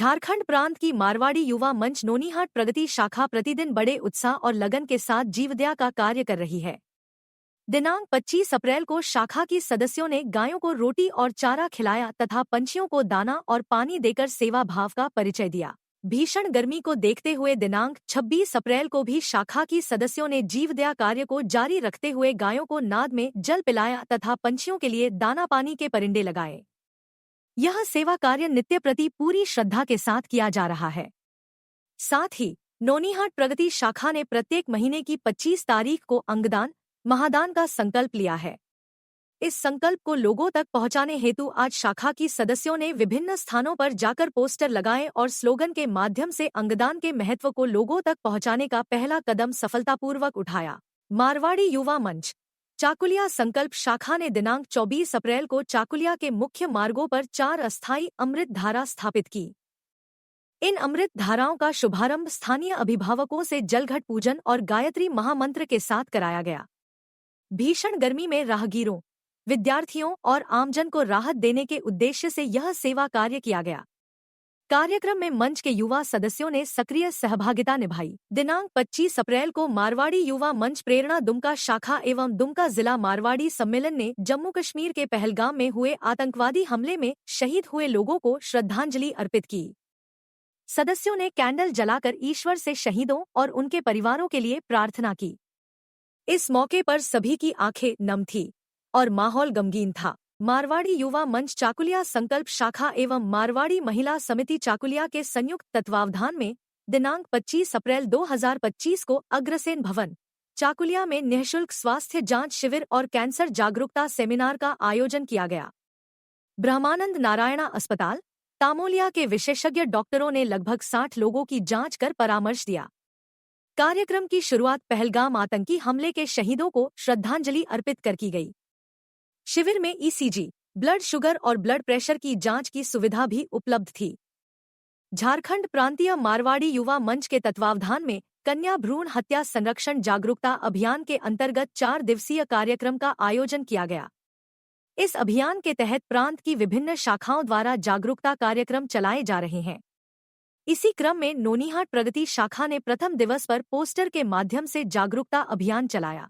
झारखंड प्रांत की मारवाड़ी युवा मंच नोनीहाट प्रगति शाखा प्रतिदिन बड़े उत्साह और लगन के साथ जीवदया का कार्य कर रही है। दिनांक 25 अप्रैल को शाखा की सदस्यों ने गायों को रोटी और चारा खिलाया तथा पंछियों को दाना और पानी देकर सेवा भाव का परिचय दिया। भीषण गर्मी को देखते हुए दिनांक 26 अप्रैल को भी शाखा की सदस्यों ने जीवदया कार्य को जारी रखते हुए गायों को नाद में जल पिलाया तथा पंछियों के लिए दाना पानी के परिंदे लगाए। यह सेवा कार्य नित्य प्रति पूरी श्रद्धा के साथ किया जा रहा है। साथ ही नोनीहाट प्रगति शाखा ने प्रत्येक महीने की 25 तारीख को अंगदान महादान का संकल्प लिया है। इस संकल्प को लोगों तक पहुंचाने हेतु आज शाखा की सदस्यों ने विभिन्न स्थानों पर जाकर पोस्टर लगाए और स्लोगन के माध्यम से अंगदान के महत्व को लोगों तक पहुंचाने का पहला कदम सफलतापूर्वक उठाया। मारवाड़ी युवा मंच चाकुलिया संकल्प शाखा ने दिनांक 24 अप्रैल को चाकुलिया के मुख्य मार्गों पर 4 अस्थायी अमृत धारा स्थापित की। इन अमृत धाराओं का शुभारंभ स्थानीय अभिभावकों से जलघट पूजन और गायत्री महामंत्र के साथ कराया गया। भीषण गर्मी में राहगीरों, विद्यार्थियों और आमजन को राहत देने के उद्देश्य से यह सेवा कार्य किया गया। कार्यक्रम में मंच के युवा सदस्यों ने सक्रिय सहभागिता निभाई। दिनांक 25 अप्रैल को मारवाड़ी युवा मंच प्रेरणा दुमका शाखा एवं दुमका जिला मारवाड़ी सम्मेलन ने जम्मू कश्मीर के पहलगाम में हुए आतंकवादी हमले में शहीद हुए लोगों को श्रद्धांजलि अर्पित की। सदस्यों ने कैंडल जलाकर ईश्वर से शहीदों और उनके परिवारों के लिए प्रार्थना की। इस मौके पर सभी की आंखें नम थी और माहौल गमगीन था। मारवाड़ी युवा मंच चाकुलिया संकल्प शाखा एवं मारवाड़ी महिला समिति चाकुलिया के संयुक्त तत्वावधान में दिनांक 25 अप्रैल 2025 को अग्रसेन भवन चाकुलिया में निःशुल्क स्वास्थ्य जांच शिविर और कैंसर जागरूकता सेमिनार का आयोजन किया गया। ब्रह्मानंद नारायणा अस्पताल तामोलिया के विशेषज्ञ डॉक्टरों ने लगभग 60 लोगों की जांच कर परामर्श दिया। कार्यक्रम की शुरुआत पहलगाम आतंकी हमले के शहीदों को श्रद्धांजलि अर्पित कर की गई। शिविर में ईसीजी, ब्लड शुगर और ब्लड प्रेशर की जांच की सुविधा भी उपलब्ध थी। झारखंड प्रांतीय मारवाड़ी युवा मंच के तत्वावधान में कन्या भ्रूण हत्या संरक्षण जागरूकता अभियान के अंतर्गत 4 दिवसीय कार्यक्रम का आयोजन किया गया। इस अभियान के तहत प्रांत की विभिन्न शाखाओं द्वारा जागरूकता कार्यक्रम चलाए जा रहे हैं। इसी क्रम में नोनीहाट प्रगति शाखा ने प्रथम दिवस पर पोस्टर के माध्यम से जागरूकता अभियान चलाया।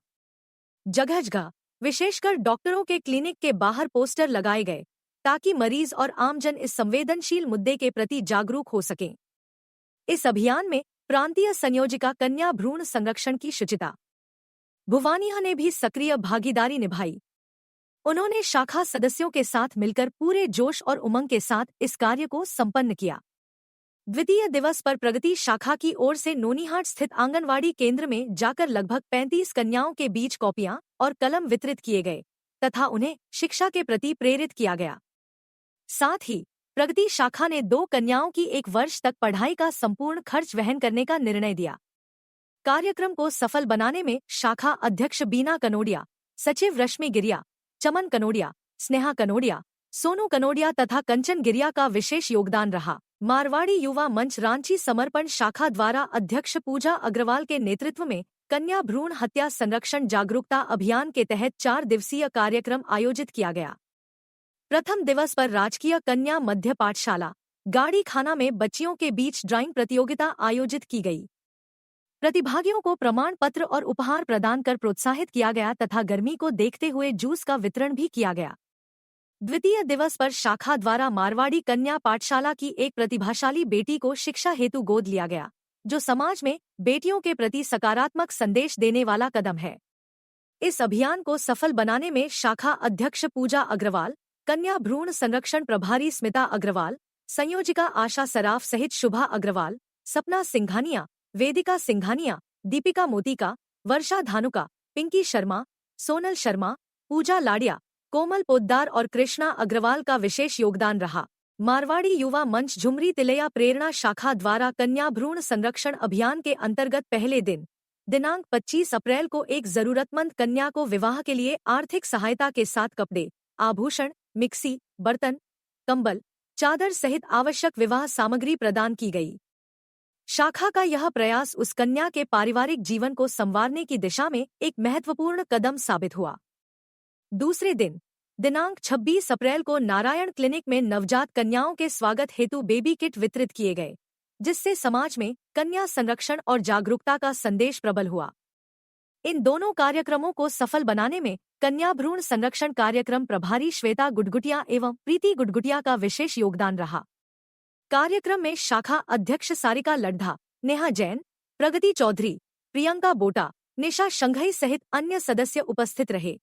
जगह जगह विशेषकर डॉक्टरों के क्लिनिक के बाहर पोस्टर लगाए गए ताकि मरीज और आमजन इस संवेदनशील मुद्दे के प्रति जागरूक हो सकें। इस अभियान में प्रांतीय संयोजिका कन्या भ्रूण संरक्षण की शुचिता भुवानिया ने भी सक्रिय भागीदारी निभाई। उन्होंने शाखा सदस्यों के साथ मिलकर पूरे जोश और उमंग के साथ इस कार्य को संपन्न किया। द्वितीय दिवस पर प्रगति शाखा की ओर से नोनीहाट स्थित आंगनवाड़ी केंद्र में जाकर लगभग 35 कन्याओं के बीच कॉपियां और कलम वितरित किए गए तथा उन्हें शिक्षा के प्रति प्रेरित किया गया। साथ ही प्रगति शाखा ने 2 कन्याओं की 1 वर्ष तक पढ़ाई का संपूर्ण खर्च वहन करने का निर्णय दिया। कार्यक्रम को सफल बनाने में शाखा अध्यक्ष बीना कनोडिया, सचिव रश्मि गिरिया, चमन कनोडिया, स्नेहा कनोडिया, सोनू कनोडिया तथा कंचन गिरिया का विशेष योगदान रहा। मारवाड़ी युवा मंच रांची समर्पण शाखा द्वारा अध्यक्ष पूजा अग्रवाल के नेतृत्व में कन्या भ्रूण हत्या संरक्षण जागरूकता अभियान के तहत 4 दिवसीय कार्यक्रम आयोजित किया गया। प्रथम दिवस पर राजकीय कन्या मध्य पाठशाला गाड़ी खाना में बच्चियों के बीच ड्राइंग प्रतियोगिता आयोजित की गई। प्रतिभागियों को प्रमाण पत्र और उपहार प्रदान कर प्रोत्साहित किया गया तथा गर्मी को देखते हुए जूस का वितरण भी किया गया। द्वितीय दिवस पर शाखा द्वारा मारवाड़ी कन्या पाठशाला की एक प्रतिभाशाली बेटी को शिक्षा हेतु गोद लिया गया, जो समाज में बेटियों के प्रति सकारात्मक संदेश देने वाला कदम है। इस अभियान को सफल बनाने में शाखा अध्यक्ष पूजा अग्रवाल, कन्या भ्रूण संरक्षण प्रभारी स्मिता अग्रवाल, संयोजिका आशा सराफ सहित शुभा अग्रवाल, सपना सिंघानिया, वेदिका सिंघानिया, दीपिका मोतिका, वर्षा धानुका, पिंकी शर्मा, सोनल शर्मा, पूजा लाडिया, कोमल पोद्दार और कृष्णा अग्रवाल का विशेष योगदान रहा। मारवाड़ी युवा मंच झुमरी तिलैया प्रेरणा शाखा द्वारा कन्या भ्रूण संरक्षण अभियान के अंतर्गत पहले दिन दिनांक 25 अप्रैल को एक जरूरतमंद कन्या को विवाह के लिए आर्थिक सहायता के साथ कपड़े, आभूषण, मिक्सी, बर्तन, कंबल, चादर सहित आवश्यक विवाह सामग्री प्रदान की गई। शाखा का यह प्रयास उस कन्या के पारिवारिक जीवन को संवारने की दिशा में एक महत्वपूर्ण कदम साबित हुआ। दूसरे दिन दिनांक 26 अप्रैल को नारायण क्लिनिक में नवजात कन्याओं के स्वागत हेतु बेबी किट वितरित किए गए, जिससे समाज में कन्या संरक्षण और जागरूकता का संदेश प्रबल हुआ। इन दोनों कार्यक्रमों को सफल बनाने में कन्या भ्रूण संरक्षण कार्यक्रम प्रभारी श्वेता गुडगुटिया एवं प्रीति गुडगुटिया का विशेष योगदान रहा। कार्यक्रम में शाखा अध्यक्ष सारिका लड्ढा, नेहा जैन, प्रगति चौधरी, प्रियंका बोटा, निशा शंघई सहित अन्य सदस्य उपस्थित रहे।